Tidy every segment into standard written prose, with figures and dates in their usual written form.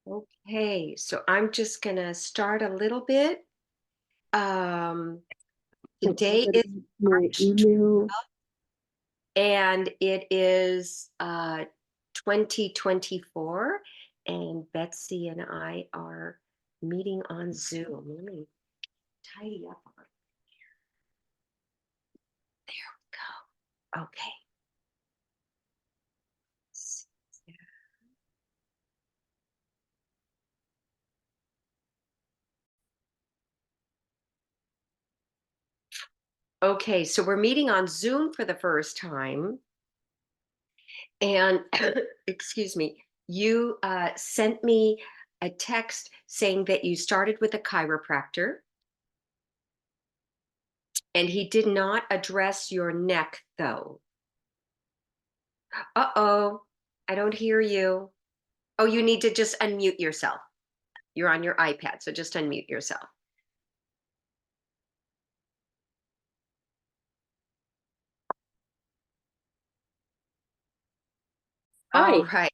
Okay, so I'm just gonna start a little bit. Um, Today is My March, email. and it is 2024, and Betsy and I are meeting on Zoom. Let me tidy up on. There we go. Okay. Okay, so we're meeting on Zoom for the first time. And excuse me, you sent me a text saying that you started with a chiropractor and he did not address your neck, though. Uh-oh, I don't hear you. Oh, you need to just unmute yourself. You're on your iPad, so just unmute yourself. All Hi. right.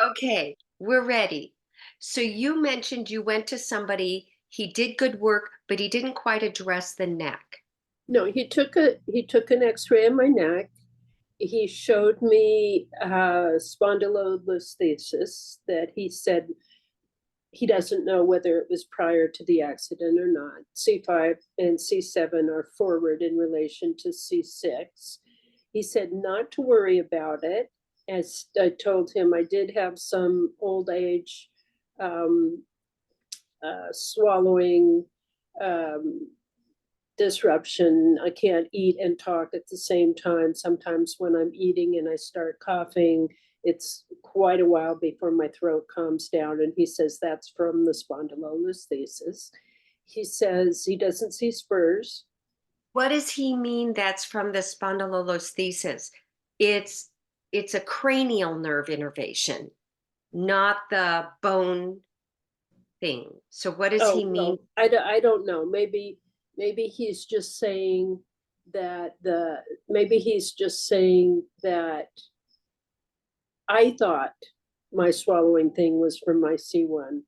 Okay, we're ready. So you mentioned you went to somebody, he did good work, but he didn't quite address the neck. No, he took an X-ray of my neck. He showed me spondylolisthesis that he said he doesn't know whether it was prior to the accident or not. C5 and C7 are forward in relation to C6. He said not to worry about it. As I told him, I did have some old age um, swallowing um, disruption. I can't eat and talk at the same time. Sometimes when I'm eating and I start coughing, it's quite a while before my throat calms down. And he says that's from the spondylolisthesis. He says he doesn't see spurs. What does he mean that's from the spondylolisthesis? It's it's a cranial nerve innervation, not the bone thing. So what does he Oh, mean? well, I don't know. Maybe he's just saying maybe he's just saying that I thought my swallowing thing was from my C1.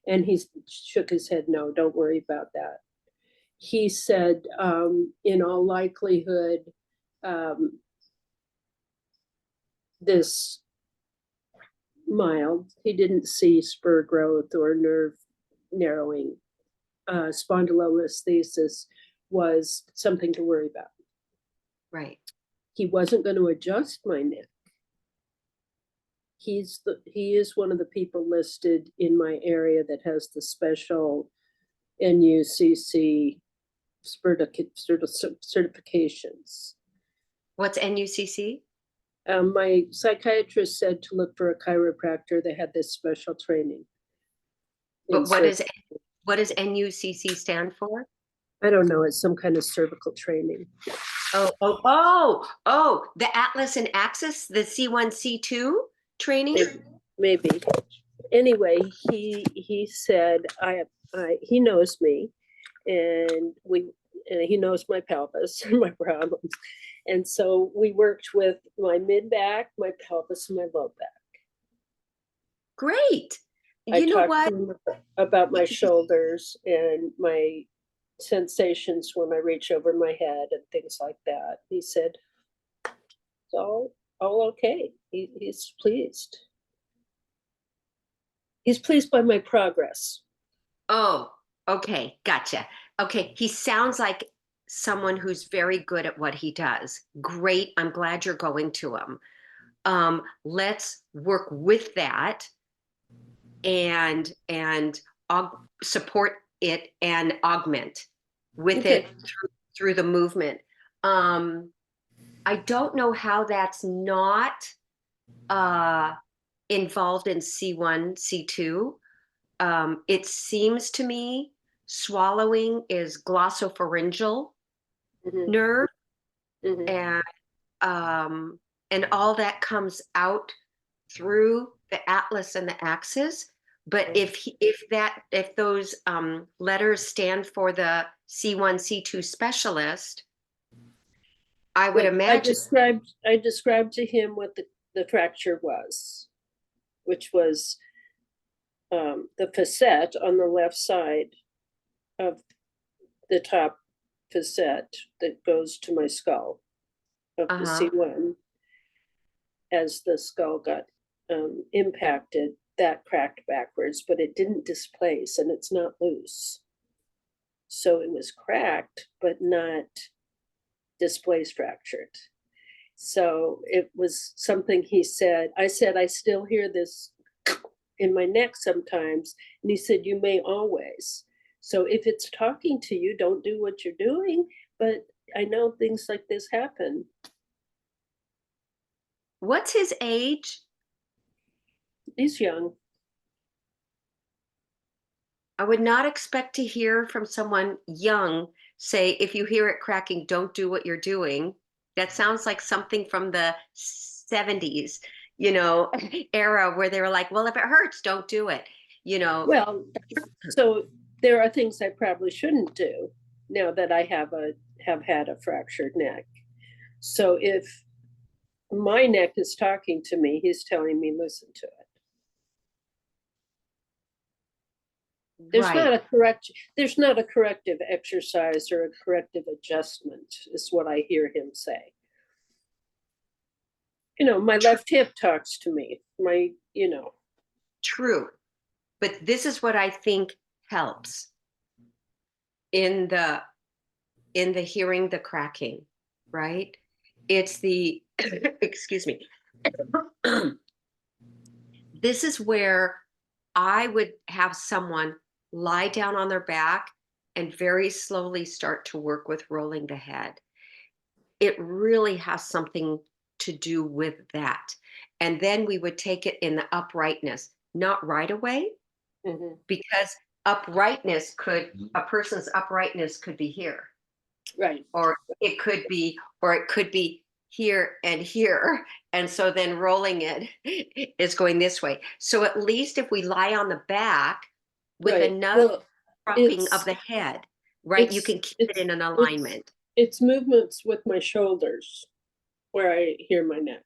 And he shook his head, no, don't worry about that. He said, in all likelihood, um, this mild, he didn't see spur growth or nerve narrowing. Spondylolisthesis was something to worry about. Right. He wasn't going to adjust my neck. He is one of the people listed in my area that has the special NUCC certifications. What's NUCC? My psychiatrist said to look for a chiropractor that had this special training in But cervical. what does NUCC stand for? I don't know, it's some kind of cervical training. The Atlas and Axis, the C1, C-2 training? Maybe, maybe. Anyway, he said he knows me, and he knows my pelvis and my problems, and so we worked with my mid back, my pelvis, and my low back. Great. I You know talked to what? him about my shoulders and my sensations when I reach over my head and things like that. He said, it's all okay. He's pleased. He's pleased by my progress. Oh, okay, gotcha. Okay, he sounds like someone who's very good at what he does. Great. I'm glad you're going to him. Let's work with that and support it and augment with it Okay. through the movement. Um, I don't know how that's not uh, involved in C1, C2. It seems to me swallowing is glossopharyngeal Mm-hmm. nerve, Mm-hmm. and um, and all that comes out through the atlas and the axis. But if those letters stand for the C1, C2 specialist, I would Well, imagine. I described to him what the fracture was, which was the facet on the left side of the top facet that goes to my skull of the Uh-huh. C-1, as the skull got impacted, that cracked backwards, but it didn't displace and it's not loose. So it was cracked, but not displaced, fractured. So it was something he said. I said, I still hear this in my neck sometimes. And he said, you may always. So if it's talking to you, don't do what you're doing. But I know things like this happen. What's his age? He's young. I would not expect to hear from someone young say, if you hear it cracking, don't do what you're doing. That sounds like something from the 70s, era where they were like, well, if it hurts, don't do it. Well, so there are things I probably shouldn't do now that I have had a fractured neck. So if my neck is talking to me, he's telling me listen to it. There's Right. not a corrective exercise or a corrective adjustment, is what I hear him say. My left hip talks to me. True. But this is what I think helps in the hearing the cracking, right? It's the excuse me. This is where I would have someone lie down on their back and very slowly start to work with rolling the head. It really has something to do with that. And then we would take it in the uprightness, not right away, Mhm. because a person's uprightness could be here, Right. or it could be here and here. And so then rolling it is going this way. So at least if we lie on the back with Right. enough Well, dropping of it's the head, right, you it's can keep it it's in an it's alignment. it's movements with my shoulders where I hear my neck.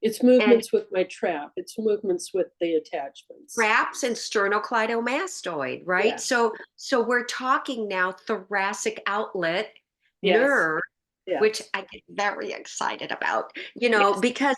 It's And movements with my trap. It's movements with the attachments. traps and sternocleidomastoid, right? Yeah. So we're talking now thoracic outlet Yes. nerve, Yeah. which I get very excited about, Yes. because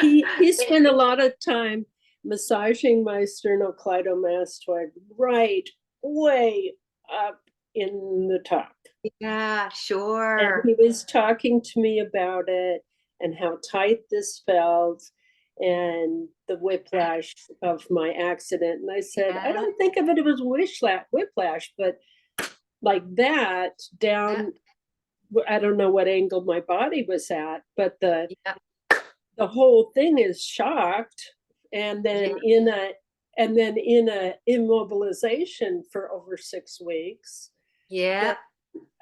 He spent a lot of time massaging my sternocleidomastoid right way up in the top. yeah, And sure. he was talking to me about it and how tight this felt and the whiplash of my accident. And I said, I Yeah, don't think of it as whiplash, but like that yeah, down, I don't know what angle my body was at, but yeah, the whole thing is shocked, and yeah, then in a immobilization for over 6 weeks. yeah.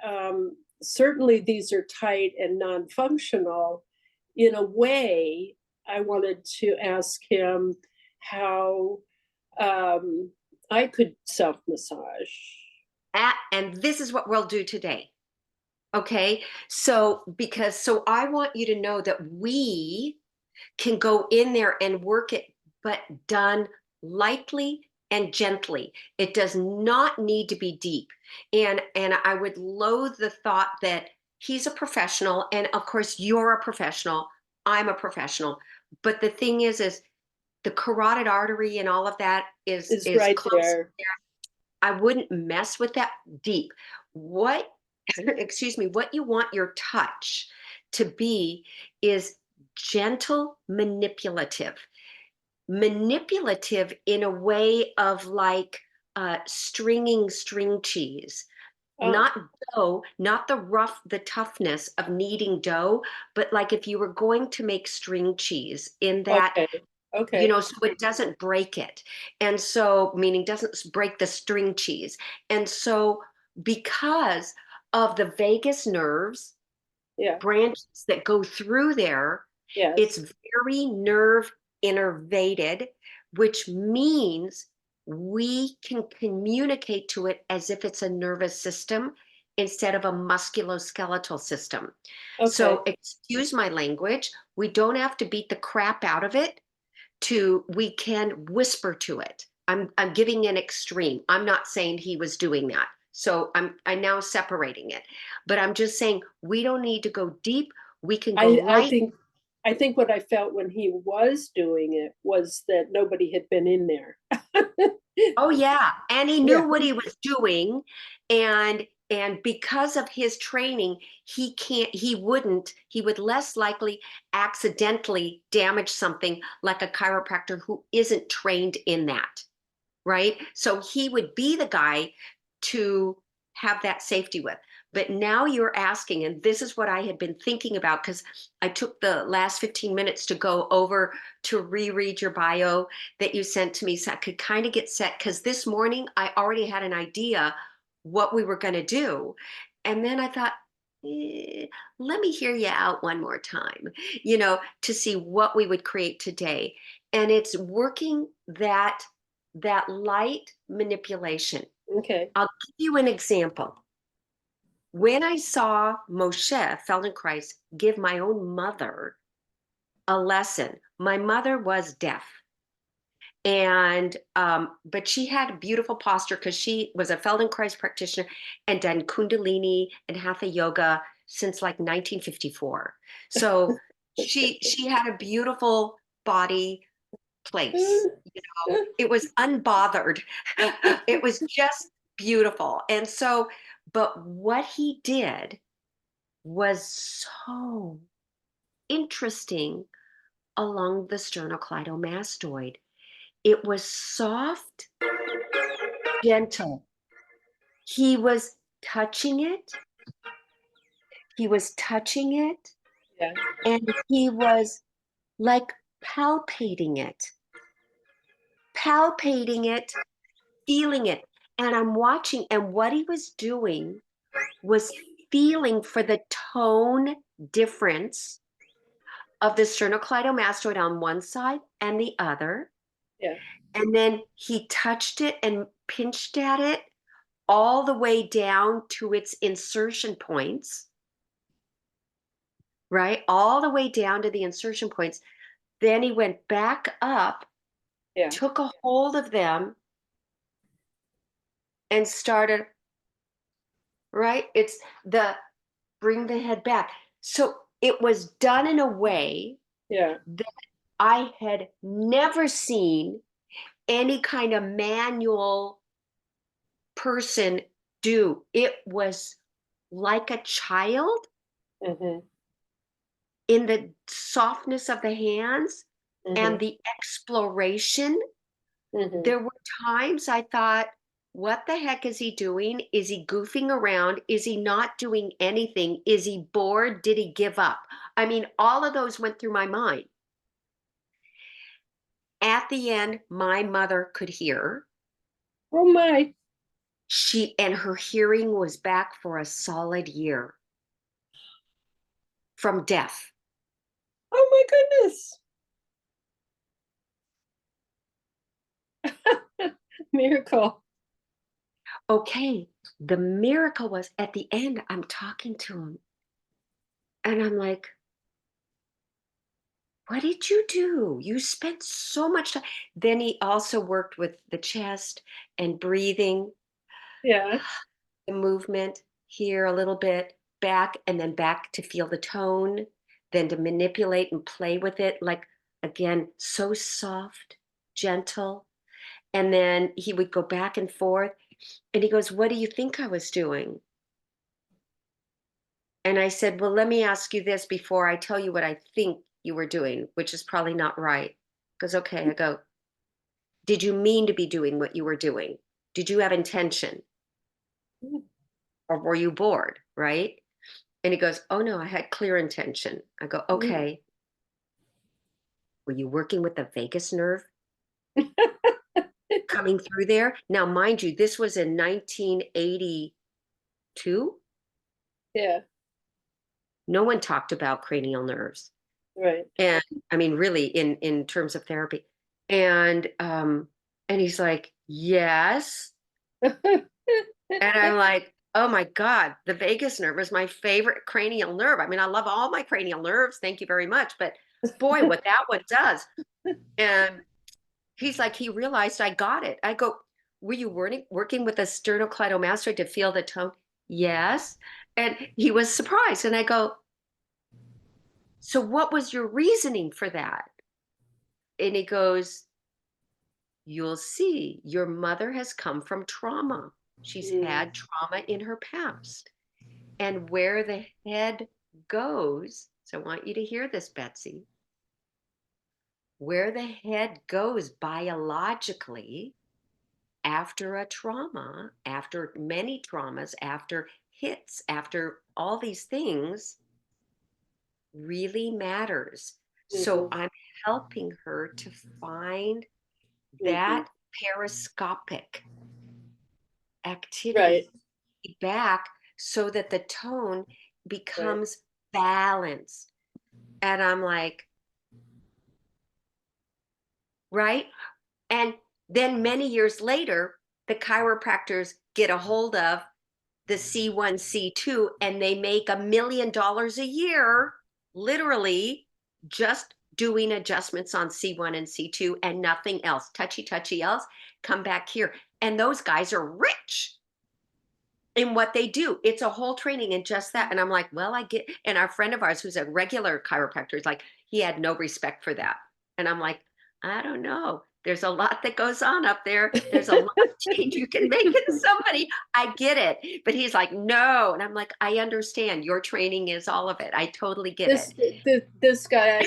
That certainly these are tight and non-functional. In a way, I wanted to ask him how I could self-massage. And this is what we'll do today. Okay. So I want you to know that we can go in there and work it, but done lightly and gently. It does not need to be deep. And I would loathe the thought that he's a professional, and of course you're a professional. I'm a professional. But the thing is the carotid artery and all of that Is is right close. there. I wouldn't mess with that deep. What, excuse me, what you want your touch to be is gentle, manipulative in a way of like stringing string cheese. Oh, Not dough, not the toughness of kneading dough, but like if you were going to make string cheese in that, okay. Okay. so it doesn't break it. And so, meaning doesn't break the string cheese. And so, because of the vagus nerves, Yeah. branches that go through there, it's Yes. very nerve innervated, which means we can communicate to it as if it's a nervous system instead of a musculoskeletal system. Okay. So, excuse my language, we don't have to beat the crap out of it we can whisper to it. I'm giving an extreme. I'm not saying he was doing that. So I'm now separating it. But I'm just saying we don't need to go deep. We can go I right. think I think what I felt when he was doing it was that nobody had been in there. Oh yeah, and he Yeah. knew what he was doing, and because of his training, he would less likely accidentally damage something like a chiropractor who isn't trained in that, right? So he would be the guy to have that safety with. But now you're asking, and this is what I had been thinking about because I took the last 15 minutes to go over to reread your bio that you sent to me so I could kind of get set. Because this morning I already had an idea what we were going to do. And then I thought, let me hear you out one more time, to see what we would create today. And it's working that light manipulation. Okay. I'll give you an example. When I saw Moshe Feldenkrais give my own mother a lesson, my mother was deaf. And but she had a beautiful posture because she was a Feldenkrais practitioner and done Kundalini and Hatha yoga since like 1954. So she had a beautiful body place. It was unbothered. It was just beautiful. And so, but what he did was so interesting along the sternocleidomastoid. It was soft, gentle. He was touching it. He was touching it, Yeah. and he was like palpating it, palpating it, feeling it. And I'm watching, and what he was doing was feeling for the tone difference of the sternocleidomastoid on one side and the other. Yeah. And then he touched it and pinched at it all the way down to its insertion points, right? All the way down to the insertion points. Then he went back up, Yeah. took a hold of them, and started, right? It's the bring the head back. So it was done in a way Yeah. that I had never seen any kind of manual person do. It was like a child Hmm. in the softness of the hands and Hmm. the exploration. Hmm. There were times I thought, what the heck is he doing? Is he goofing around? Is he not doing anything? Is he bored? Did he give up? I mean, all of those went through my mind. At the end, my mother could hear. Oh my. And her hearing was back for a solid year from death. Oh my goodness. Miracle. Okay, the miracle was at the end, I'm talking to him and I'm like, what did you do? You spent so much time. Then he also worked with the chest and breathing, Yeah. the movement here a little bit, back, and then back to feel the tone, then to manipulate and play with it. Like, again, so soft, gentle. And then he would go back and forth. And he goes, what do you think I was doing? And I said, well, let me ask you this before I tell you what I think you were doing, which is probably not right. He goes, okay. I go, did you mean to be doing what you were doing? Did you have intention or were you bored? Right. And he goes, oh no, I had clear intention. I go, Mm. okay. Were you working with the vagus nerve coming through there? Now, mind you, this was in 1982. Yeah. No one talked about cranial nerves. Right. And I mean, really in terms of therapy. And he's like, yes. And I'm like, oh my God, the vagus nerve is my favorite cranial nerve. I mean, I love all my cranial nerves. Thank you very much. But boy, what that one does. And he's like, he realized I got it. I go, were you working with a sternocleidomastoid to feel the tone? Yes. And he was surprised. And I go, so what was your reasoning for that? And he goes, you'll see, your mother has come from trauma. She's Mm, had trauma in her past. And where the head goes, so I want you to hear this, Betsy, where the head goes biologically after a trauma, after many traumas, after hits, after all these things really matters. So mhm, I'm helping her to find mhm. that periscopic Right, activity back so that the tone right. becomes balanced. And I'm like, right? And then many years later, the chiropractors get a hold of the C-1, C-2, and they make $1 million a year, literally just doing adjustments on C-1 and C-2 and nothing else, touchy else, come back here. And those guys are rich in what they do. It's a whole training in just that. And I'm like, well, I get, and our friend of ours who's a regular chiropractor is like, he had no respect for that. And I'm like, I don't know. There's a lot that goes on up there. There's a lot of change you can make in somebody. I get it. But he's like, no. And I'm like, I understand. Your training is all of it. I totally get it. This guy I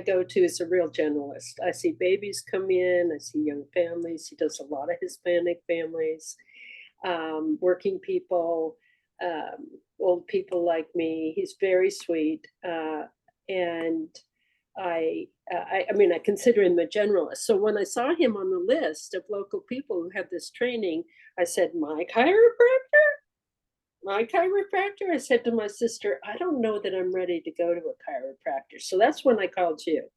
go to is a real generalist. I see babies come in, I see young families. He does a lot of Hispanic families, working people, old people like me. He's very sweet, and I mean, I consider him a generalist. So when I saw him on the list of local people who have this training, I said, my chiropractor. I said to my sister, I don't know that I'm ready to go to a chiropractor. So that's when I called you.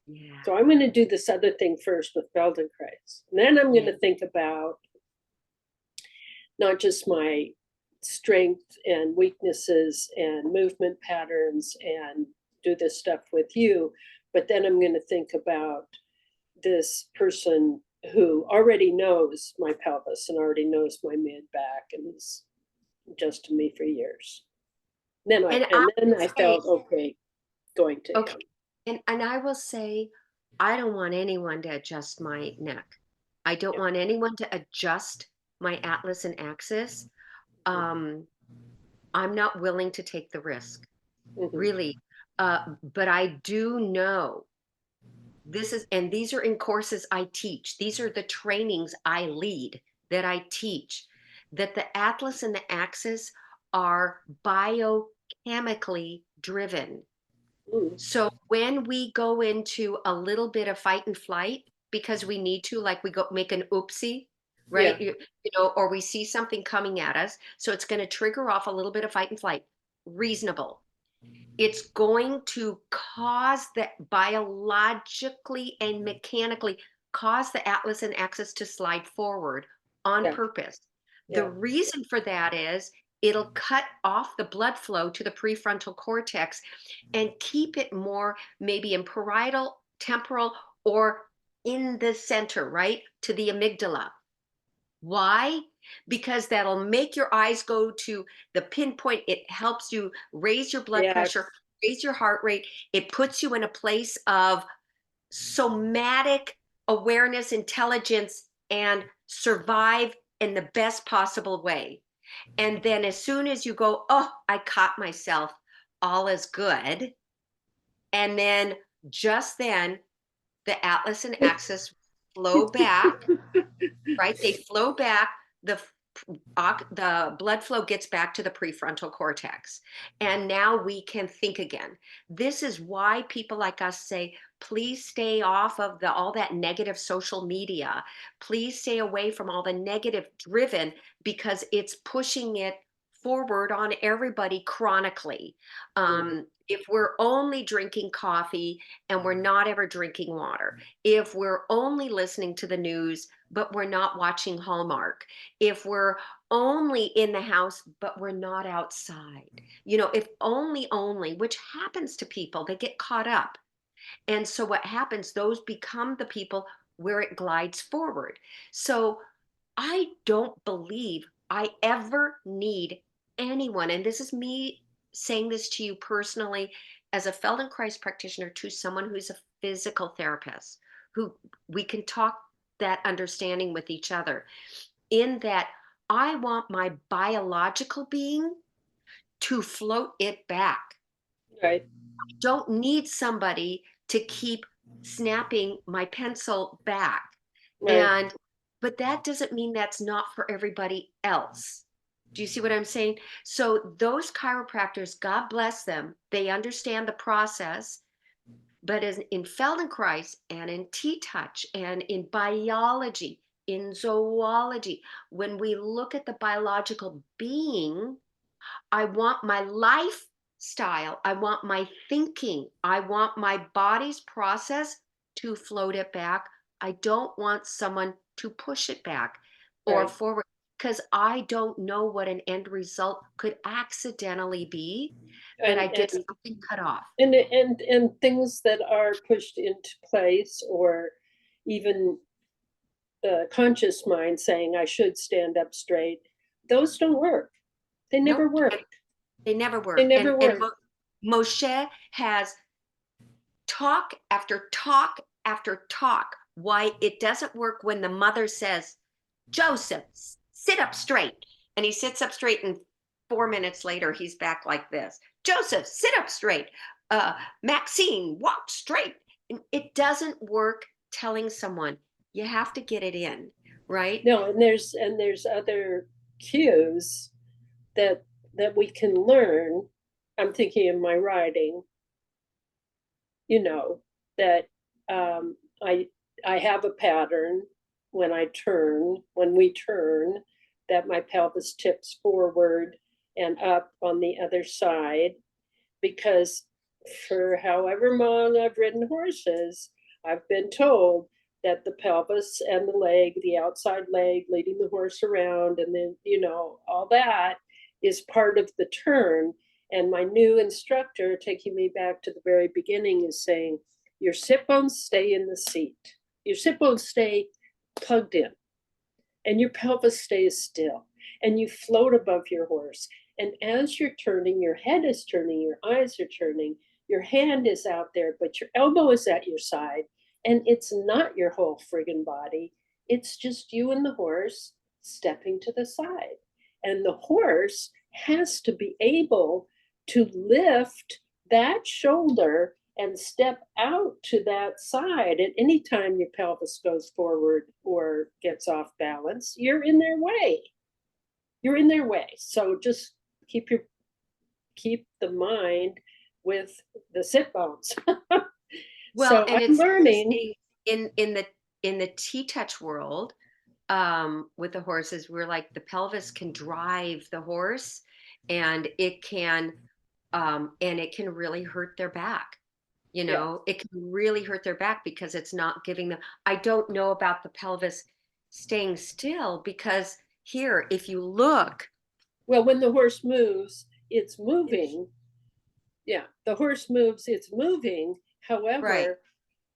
Yeah. So I'm going to do this other thing first with Feldenkrais. And then I'm going Yeah. to think about not just my strength and weaknesses and movement patterns and do this stuff with you, but then I'm going to think about this person who already knows my pelvis and already knows my mid back and has adjusted me for years. And I And then would I say, felt okay going to okay. him. And I will say, I don't want anyone to adjust my neck. I don't Yeah. want anyone to adjust my atlas and axis. Um, I'm not willing to take the risk, Mhm. really. But I do know this is, and these are in courses I teach. These are the trainings I lead that I teach, that the atlas and the axis are biochemically driven. Mm. So when we go into a little bit of fight and flight because we need to, like we go make an oopsie, right? Yeah. You know, or we see something coming at us. So it's going to trigger off a little bit of fight and flight. Reasonable. It's going to cause that biologically and mechanically cause the atlas and axis to slide forward on Yeah. purpose. The Yeah. reason for that is it'll cut off the blood flow to the prefrontal cortex and keep it more maybe in parietal, temporal, or in the center, right? To the amygdala. Why? Because that'll make your eyes go to the pinpoint. It helps you raise your blood pressure, Yes. raise your heart rate. It puts you in a place of somatic awareness, intelligence, and survive in the best possible way. And then as soon as you go, oh, I caught myself, all is good. And then just then the atlas and axis flow back, right? They flow back. The the blood flow gets back to the prefrontal cortex. And now we can think again. This is why people like us say, please stay off of the all that negative social media. Please stay away from all the negative driven because it's pushing it forward on everybody chronically. Mhm. If we're only drinking coffee and we're not ever drinking water, if we're only listening to the news but we're not watching Hallmark, if we're only in the house but we're not outside, you know, if only, which happens to people, they get caught up. And so what happens, those become the people where it glides forward. So I don't believe I ever need anyone, and this is me saying this to you personally as a Feldenkrais practitioner to someone who's a physical therapist, who we can talk that understanding with each other, in that I want my biological being to float it back. Right, Don't need somebody to keep snapping my pencil back. right. And but that doesn't mean that's not for everybody else. Do you see what I'm saying? So those chiropractors, God bless them, they understand the process. But as in Feldenkrais and in T-touch and in biology, in zoology, when we look at the biological being, I want my lifestyle, I want my thinking, I want my body's process to float it back. I don't want someone to push it back or Right. forward, because I don't know what an end result could accidentally be, that I And get something cut off. and things that are pushed into place, or even the conscious mind saying I should stand up straight, those don't work. They never Nope, work. they never They work. never And work. Moshe has talk after talk after talk why it doesn't work when the mother says, Joseph, sit up straight. And he sits up straight, and 4 minutes later, he's back like this. Joseph, sit up straight. Maxine, walk straight. And it doesn't work telling someone, you have to get it in, right? No, and there's other cues that we can learn. I'm thinking of my writing, you know, that um, I I have a pattern when we turn, that my pelvis tips forward and up on the other side, because for however long I've ridden horses, I've been told that the pelvis and the leg, the outside leg leading the horse around, and then, all that is part of the turn. And my new instructor, taking me back to the very beginning, is saying, your sit bones stay in the seat, your sit bones stay plugged in, and your pelvis stays still, and you float above your horse. And as you're turning, your head is turning, your eyes are turning, your hand is out there, but your elbow is at your side, and it's not your whole friggin' body. It's just you and the horse stepping to the side. And the horse has to be able to lift that shoulder and step out to that side. At any time your pelvis goes forward or gets off balance, you're in their way. You're in their way. So just keep the mind with the sit bones. Well, So and I'm it's learning. interesting in the T-touch world, with the horses, we're like the pelvis can drive the horse, and it can really hurt their back. Yeah. It can really hurt their back because it's not giving them. I don't know about the pelvis staying still, because here, if you look, Well, when the horse moves, it's moving. Yeah, the horse moves, it's moving. right. However,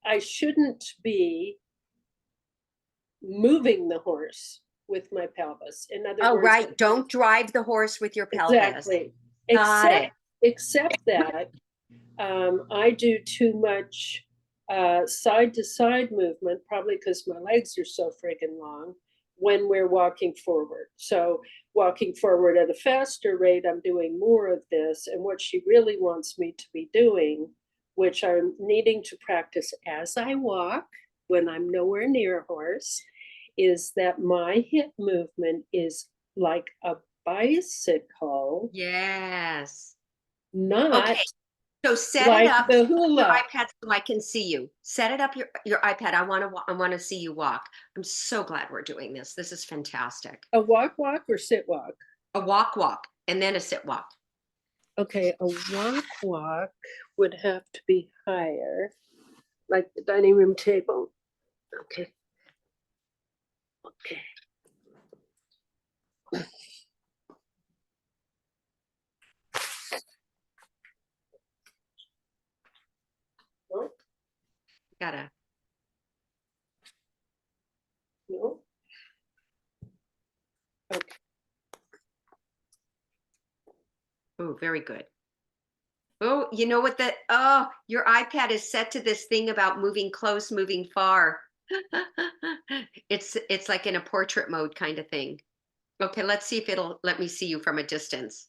I shouldn't be moving the horse with my pelvis. In other Oh, words, right. Don't drive the horse with your pelvis. exactly. Got Except it. except that I do too much side to side movement, probably because my legs are so friggin' long when we're walking forward. So walking forward at a faster rate, I'm doing more of this. And what she really wants me to be doing, which I'm needing to practice as I walk when I'm nowhere near a horse, is that my hip movement is like a bicycle, Yes. Okay. not So set it like up, the set up your hula. iPad so I can see you. Set it up your iPad. I want to see you walk. I'm so glad we're doing this. This is fantastic. A walk, walk, or sit walk? A walk, and then a sit walk. Okay, a walk, walk would have to be higher, like the dining room table. Okay, okay. Gotta. No? Okay. Oh, very good. Oh, you know what oh, your iPad is set to this thing about moving close, moving far. It's like in a portrait mode kind of thing. Okay, let's see if it'll let me see you from a distance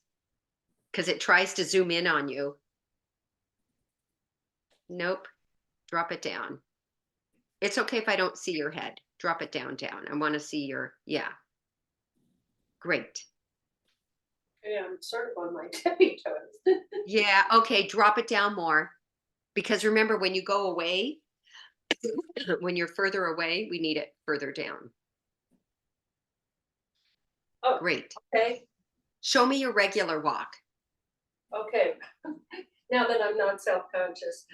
because it tries to zoom in on you. Nope. Drop it down. It's okay if I don't see your head. Drop it down. I want to see your, yeah. Great. Yeah, I'm sort of on my tippy toes. Yeah, okay, drop it down more. Because remember, when you go away, when you're further away, we need it further down. Oh, Great. okay, Show me your regular walk. okay. Now that I'm not self-conscious.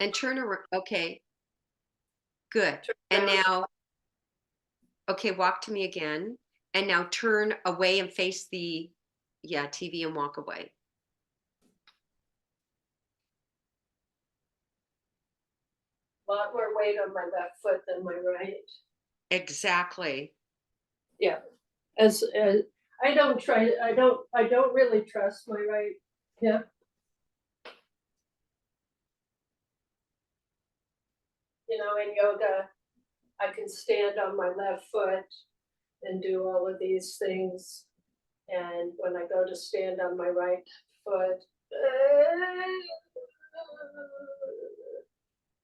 And turn around. Okay, good. Turn And around. now, okay, walk to me again. And now turn away and face the, yeah, TV and walk away. A lot more weight on my left foot than my right. Exactly. Yeah, as I don't really trust my right hip. You know, in yoga, I can stand on my left foot and do all of these things. And when I go to stand on my right foot,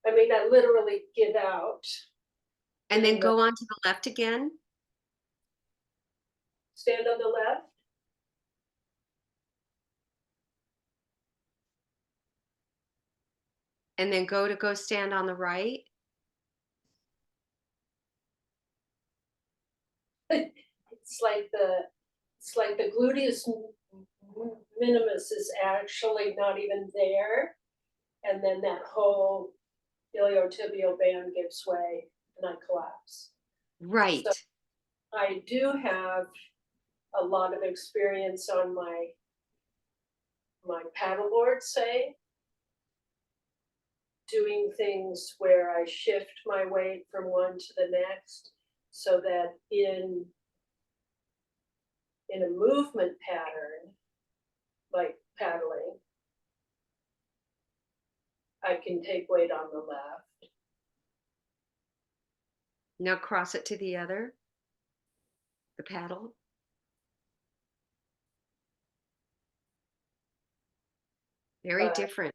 I mean, I literally get out. And then go on to the left again. Stand on the left. And then go stand on the right. It's like the gluteus minimus is actually not even there, and then that whole iliotibial band gives way and I collapse. Right. So I do have a lot of experience on my paddleboard, say, doing things where I shift my weight from one to the next so that in a movement pattern, like paddling, I can take weight on the left. Now cross it to the other, the paddle. Very But different.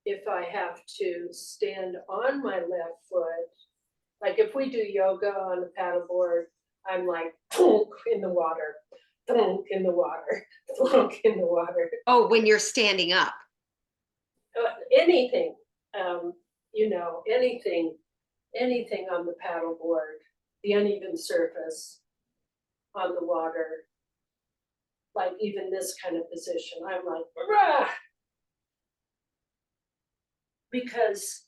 if I have to stand on my left foot, like if we do yoga on a paddleboard, I'm like thunk in the water, thunk in the water, thunk in the water. Oh, when you're standing up. Anything, you know, anything on the paddleboard, the uneven surface on the water, like even this kind of position, I'm like, rah! Because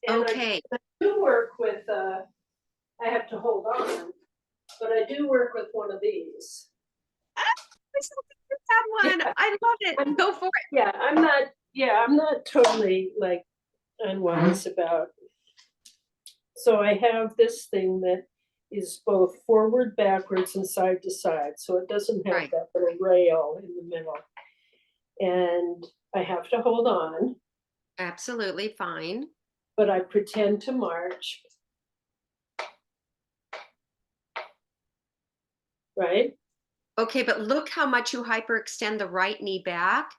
Okay. I do work with, I have to hold on, but I do work with one of these. That one. Yeah. I love it. Go for it. Yeah, I'm not totally like unwise about. So I have this thing that is both forward, backwards, and side to side. So it doesn't have Right. that little rail in the middle. And I have to hold on, Absolutely fine. but I pretend to march. Right? Okay, but look how much you hyperextend the right knee back,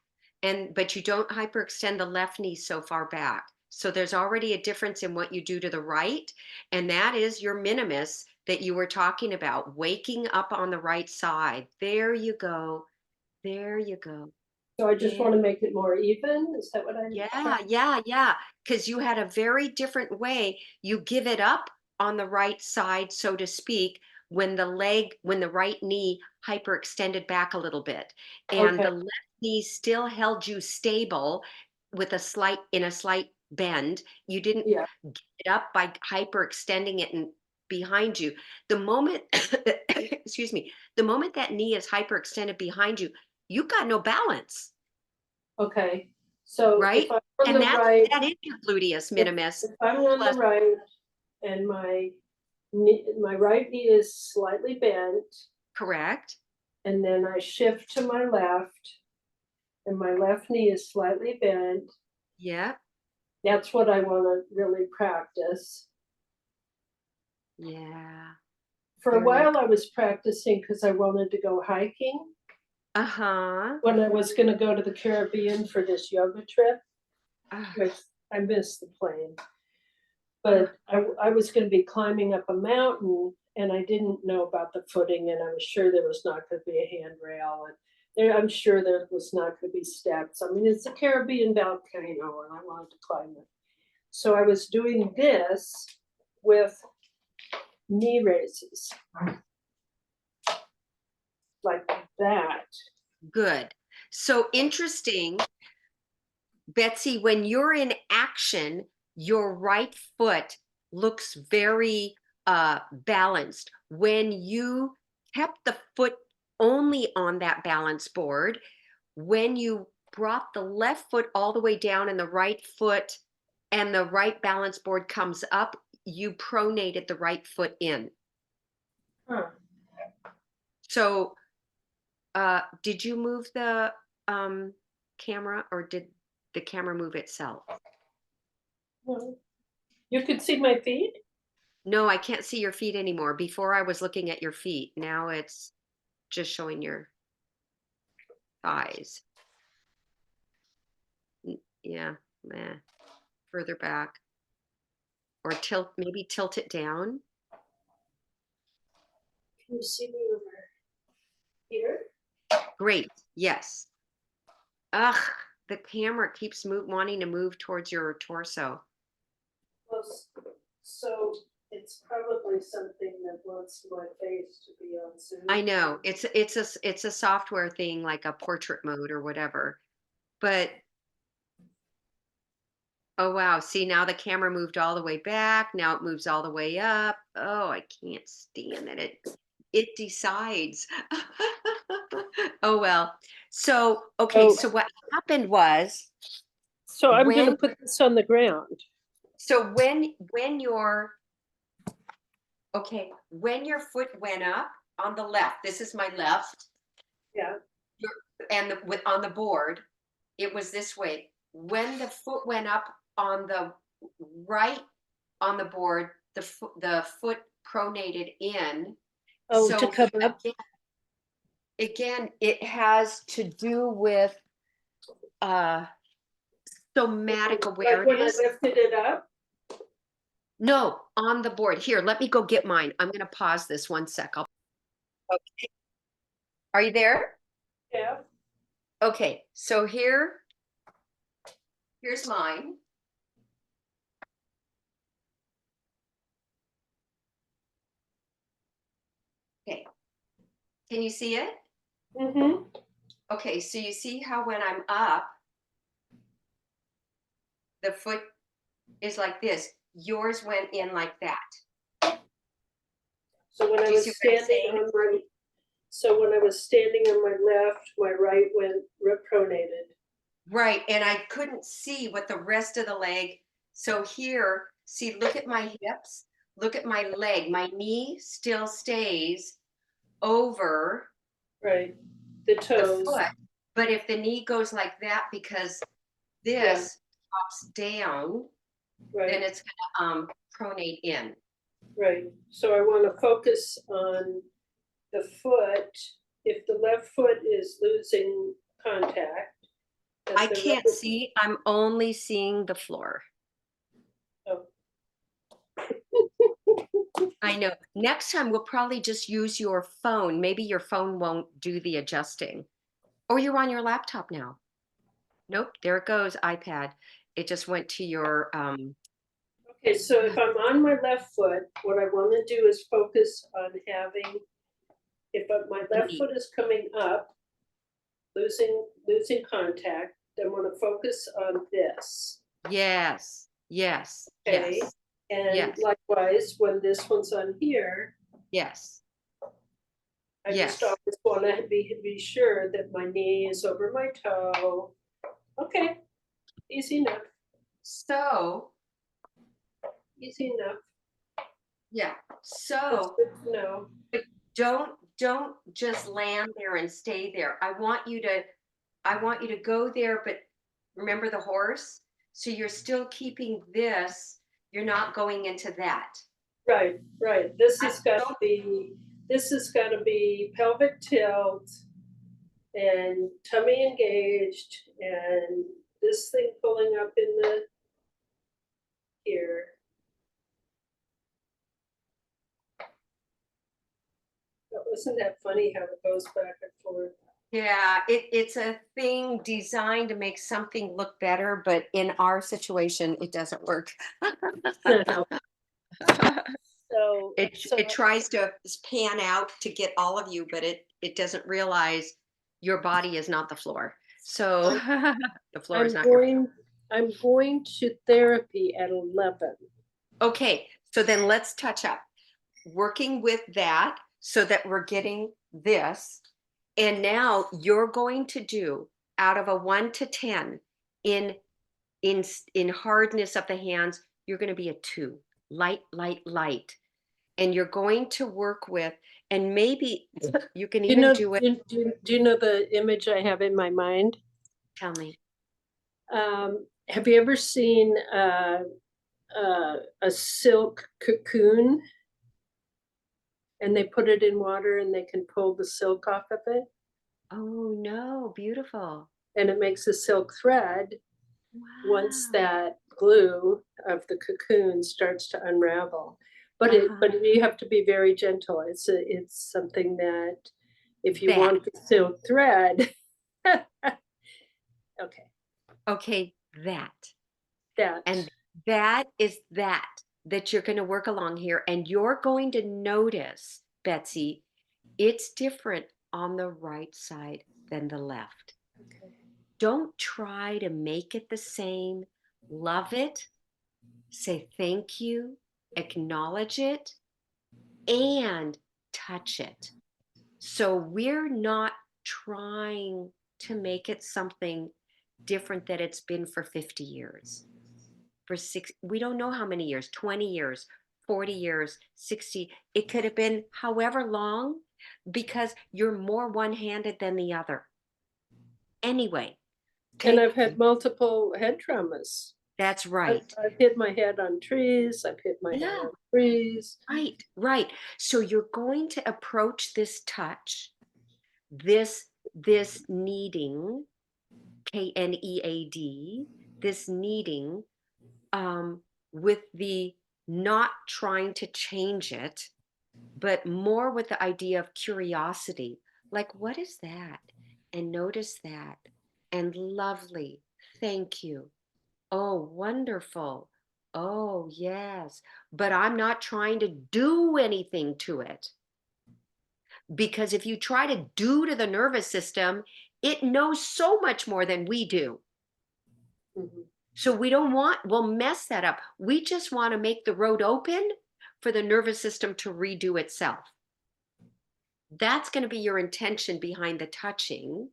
but you don't hyperextend the left knee so far back. So there's already a difference in what you do to the right, and that is your minimus that you were talking about, waking up on the right side. There you go. There you go. So I just There. want to make it more even. Is that what I'm? Yeah. Because you had a very different way. You give it up on the right side, so to speak, when the right knee hyperextended back a little bit. And Okay. the left knee still held you stable with in a slight bend. You didn't Yeah. get it up by hyperextending it and behind you. The moment, excuse me, the moment that knee is hyperextended behind you, you got no balance, Okay, so right? if I'm on And the right, that is your gluteus if minimus if I'm on the plus, right and my right knee is slightly bent, correct? and then I shift to my left, and my left knee is slightly bent, Yeah, that's what I wanna really practice. yeah. For a There you while, go. I was practicing because I wanted to go hiking Uh-huh. when I was gonna go to the Caribbean for this yoga trip, Ah, which I missed the plane. ah, But I was gonna be climbing up a mountain, and I didn't know about the footing, and I was sure there was not gonna be a handrail, and I'm sure there was not gonna be steps. I mean, it's a Caribbean volcano, and I wanted to climb it. So I was doing this with knee raises, like that. good. So interesting, Betsy, when you're in action, your right foot looks very balanced. When you kept the foot only on that balance board, when you brought the left foot all the way down and the right foot and the right balance board comes up, you pronated the right foot in. Huh. So did you move the camera or did the camera move itself? Well, you could see my feet? No, I can't see your feet anymore. Before I was looking at your feet. Now it's just showing your thighs. Yeah, meh. Further back. Or maybe tilt it down. Can you see me over here? Great. Yes. Ugh, the camera keeps wanting to move towards your torso. Well, so it's probably something that wants my face to be on Zoom. I know. It's a software thing like a portrait mode or whatever. But oh wow, see now the camera moved all the way back. Now it moves all the way up. Oh, I can't stand that it decides. Oh well. So, okay, Oh, so what happened was so I'm gonna when put this on the ground. when your okay, when your foot went up on the left, this is my left, Yeah. and with on the board, it was this way. When the foot went up on the right on the board, the foot pronated in. Oh, to So come up? again, it has to do with uh somatic Like when I awareness. lifted it up? No, on the board. Here, let me go get mine. I'm going to pause this one sec. Okay. Are you there? Yeah. Okay, so here's mine. Okay, can you see it? Mm-hmm. Okay, so you see how when I'm up, the foot is like this. Yours went in like that. So when I Do you see was what I'm standing saying? on my, so when I was standing on my left, my right went pronated. Right, and I couldn't see what the rest of the leg. So here, see, look at my hips, look at my leg. My knee still stays over Right. The the toes. foot, but if the knee goes like that because Yeah. this drops down, then Right. it's gonna pronate in. Right. So I want to focus on the foot. If the left foot is losing contact, I that the can't right. see, I'm only seeing the floor. Oh. I know. Next time we'll probably just use your phone. Maybe your phone won't do the adjusting. Or you're on your laptop now. Nope, there it goes, iPad. It just went to your Okay, so if I'm on my left foot, what I want to do is focus on having, if my left knee. foot is coming up, losing contact, then I want to focus on this. Yes, yes, Okay, yes, and yes, likewise, when this one's on here, yes. I just Yes. always want to be sure that my knee is over my toe. Okay, easy enough, So, easy enough. yeah. That's So good to know. don't just land there and stay there. I want you to go there, but remember the horse? So you're still keeping this. You're not going into that. Right, right. This I has got to don't be, this has got to be pelvic tilt and tummy engaged and this thing pulling up in the here. Isn't that funny how it goes back and forth? Yeah, it's a thing designed to make something look better, but in our situation, it doesn't work. So, It tries to pan out to get all of you, but it doesn't realize your body is not the floor. So I'm, the floor is I'm not your going, I'm going to therapy at 11. okay. So then let's touch up. Working with that so that we're getting this. And now you're going to do out of a 1 to 10 in in hardness of the hands, you're going to be a 2. Light, light, light. And you're going to work with, and maybe you can Do you even know, do it. do you know the image I have in my mind? Tell me. Have you ever seen a silk cocoon and they put it in water and they can pull the silk off of it Oh no, beautiful. and it makes a silk thread once Wow. that glue of the cocoon starts to unravel. Uh-huh. But you have to be very gentle. It's something that if you That. want the silk thread, okay, Okay, that. that. And that is that you're going to work along here. And you're going to notice, Betsy, it's different on the right side than the left. Okay. Don't try to make it the same. Love it. Say thank you. Acknowledge it and touch it. So we're not trying to make it something different that it's been for 50 years. For six, we don't know how many years, 20 years, 40 years, 60. It could have been however long because you're more one handed than the other. Anyway, And okay, I've had multiple head traumas. that's I've, right. I've hit my head on trees. I've hit my head Yeah, on trees. right, right. So you're going to approach this touch, this kneading, KNEAD, this kneading, um, with the not trying to change it, but more with the idea of curiosity. Like, what is that? And notice that. And lovely. Thank you. Oh, wonderful. Oh, yes. But I'm not trying to do anything to it. Because if you try to do to the nervous system, it knows so much more than we do. Mhm. So we'll mess that up. We just want to make the road open for the nervous system to redo itself. That's going to be your intention behind the touching.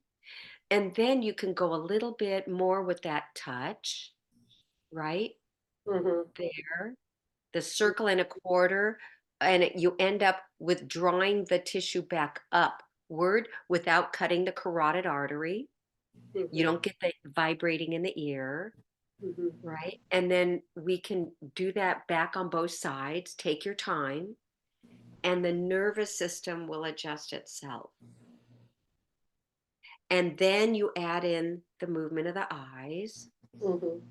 And then you can go a little bit more with that touch, right? Mhm. There, the circle and a quarter. And you end up withdrawing the tissue back upward without cutting the carotid artery. You Mhm. don't get the vibrating in the ear. Mhm. Right. And then we can do that back on both sides. Take your time, and the nervous system will adjust itself. And then you add in the movement of the eyes. Mhm.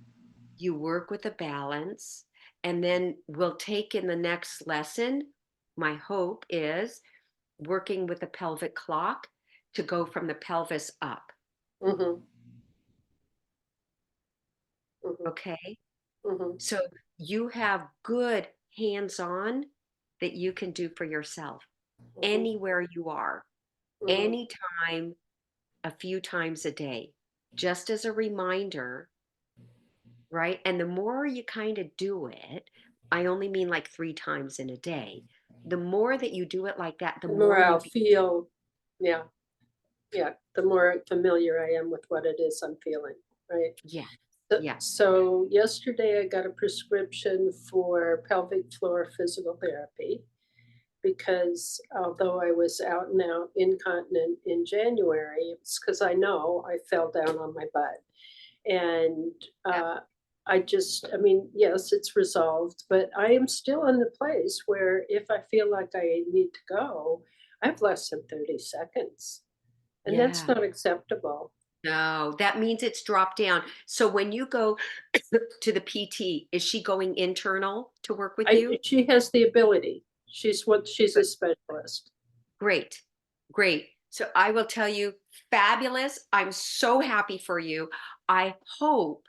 You work with the balance. And then we'll take in the next lesson. My hope is working with the pelvic clock to go from the pelvis up. Mhm. Mhm. Okay. Mhm. So you have good hands on that you can do for yourself Mhm. anywhere you are, Mhm. anytime, a few times a day, just as a reminder, right? And the more you kind of do it, I only mean like 3 times in a day. The more that you do it like that, the The more more you I'll feel. Yeah, yeah. The more familiar I am with what it is I'm feeling, right? Yeah, So yeah. so yesterday I got a prescription for pelvic floor physical therapy because although I was out and out incontinent in January, it's because I know I fell down on my butt. And Yeah. I mean, yes, it's resolved, but I am still in the place where if I feel like I need to go, I have less than 30 seconds. And that's Yeah. not acceptable. No, that means it's dropped down. So when you go to the PT, is she going internal to work with you? She has the ability. She's a Good. specialist. Great. Great. So I will tell you, fabulous. I'm so happy for you. I hope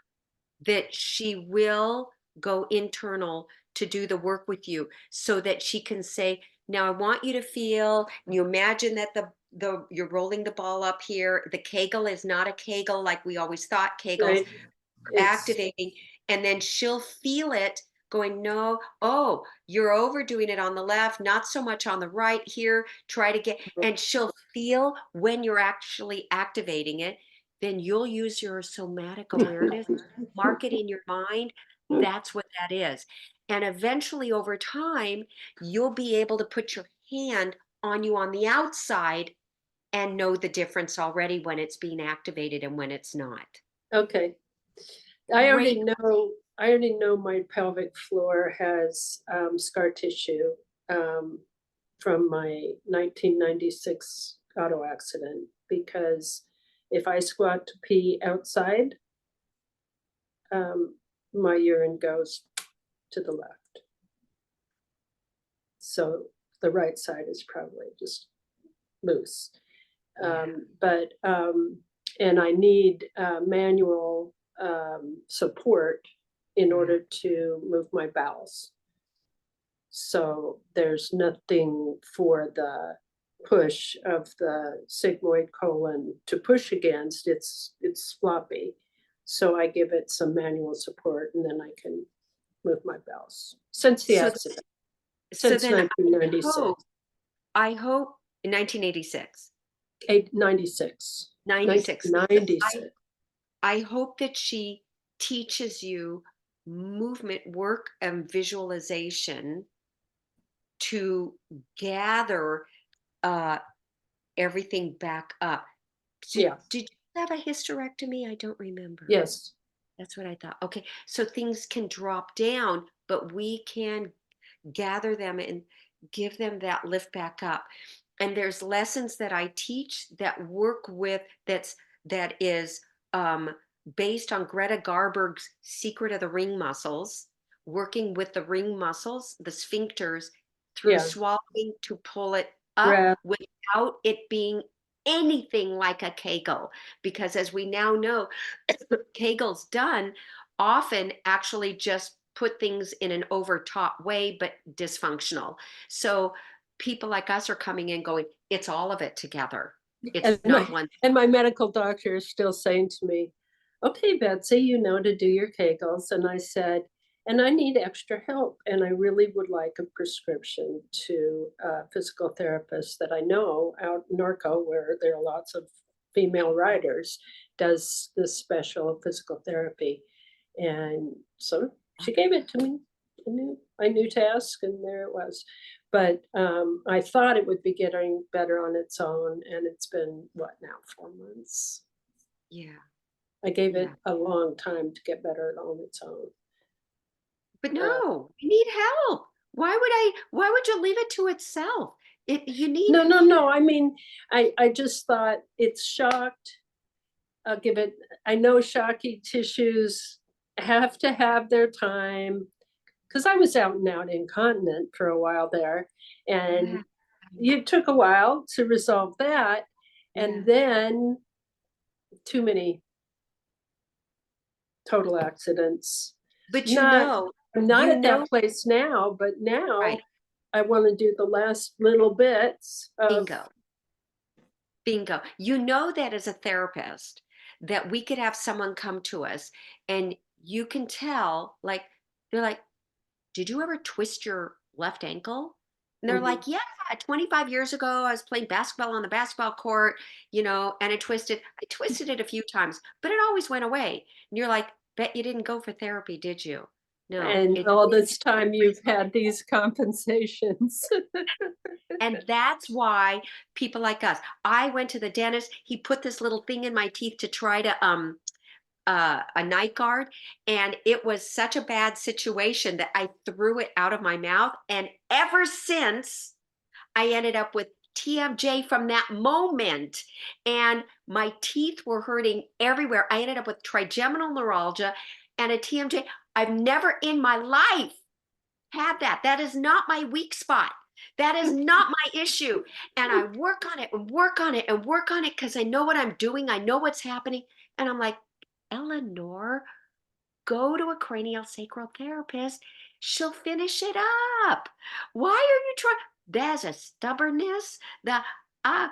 that she will go internal to do the work with you so that she can say, now I want you to feel, you imagine that the you're rolling the ball up here. The Kegel is not a Kegel like we always thought Kegels. Right? It's Activating, and then she'll feel it going, no, oh, you're overdoing it on the left, not so much on the right here. Try to get, and she'll feel when you're actually activating it. Then you'll use your somatic awareness, mark it in your mind. That's what that is. And eventually, over time, you'll be able to put your hand on you on the outside and know the difference already when it's being activated and when it's not. okay. I already Great. know I already know my pelvic floor has scar tissue um, from my 1996 auto accident because if I squat to pee outside, um, my urine goes to the left. So the right side is probably just loose. Yeah. But and I need manual support in Yeah. order to move my bowels. So there's nothing for the push of the sigmoid colon to push against. It's floppy. So I give it some manual support and then I can move my bowels since the So accident, so since then hope 1996, I hope in 1986, 96, 96. I 1996. I hope that she teaches you movement work and visualization to gather uh everything back up. Yeah, Did you have a hysterectomy? I don't remember. yes. That's what I thought. Okay. So things can drop down, but we can gather them and give them that lift back up. And there's lessons that I teach that work with that is um, based on Greta Garberg's Secret of the Ring Muscles, working with the ring muscles, the sphincters, through Yeah, swallowing to pull it up breath. without it being anything like a Kegel. Because as we now know, Kegel's done often actually just put things in an overtop way, but dysfunctional. So people like us are coming in going, it's all of it together. It's And not one. my medical doctor is still saying to me, "Okay, Betsy, you know to do your Kegels." And I said, "And I need extra help, and I really would like a prescription to a physical therapist that I know out in Norco, where there are lots of female riders, does this special physical therapy." And so she gave it to me. I knew to ask, and there it was. But I thought it would be getting better on its own, and it's been what now, 4 months? Yeah, I gave yeah. it a long time to get better on its own. But Uh, no, you need help. Why would you leave it to itself? You need no, no, no. I mean, I just thought it's shocked. I'll give it. I know shocky tissues have to have their time because I was out and out incontinent for a while there, and yeah, it took a while to resolve that, and yeah. then too many total accidents. But Not I'm not you at know, that place now, but right. now I want to do the last little bits of Bingo. Bingo. You know that as a therapist, that we could have someone come to us and you can tell, like, they're like, did you ever twist your left ankle? And they're Mhm. like, yeah, 25 years ago, I was playing basketball on the basketball court, and I twisted it a few times, but it always went away. And you're like, bet you didn't go for therapy, did you? No, And it all didn't. this time you've had these compensations. And that's why people like us, I went to the dentist, he put this little thing in my teeth to try to, a night guard, and it was such a bad situation that I threw it out of my mouth. And ever since, I ended up with TMJ from that moment, and my teeth were hurting everywhere. I ended up with trigeminal neuralgia and a TMJ. I've never in my life had that. That is not my weak spot. That is not my issue. And I work on it and work on it and work on it because I know what I'm doing. I know what's happening. And I'm like, Elinor, go to a cranial sacral therapist. She'll finish it up. Why are you trying? There's a stubbornness. The uh, I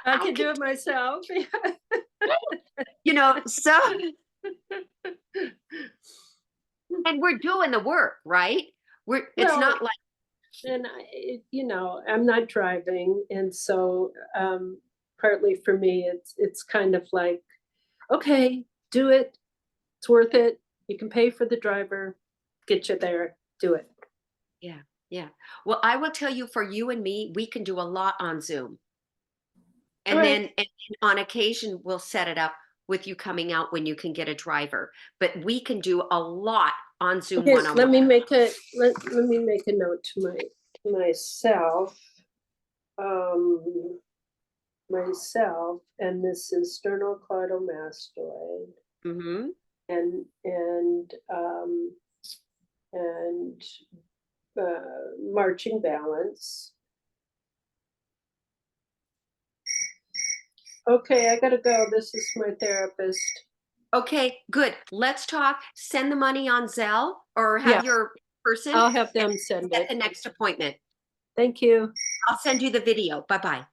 I can do could, it myself. so and we're doing the work, right? It's Well, not like, and I'm not driving, and so partly for me, it's kind of like, okay, do it. It's worth it. You can pay for the driver, get you there, do it. yeah, yeah. Well, I will tell you, for you and me, we can do a lot on Zoom. All And right. then on occasion, we'll set it up with you coming out when you can get a driver. But we can do a lot on Zoom Okay, one-on-one. let me make a note to myself. Um, and this is sternocleidomastoid Hmm. and and um, and marching balance. Okay, I gotta go. This is my therapist. Okay, good. Let's talk. Send the money on Zelle or Yeah, have your person I'll have them and send set it. the next appointment. Thank you. I'll send you the video. Bye-bye.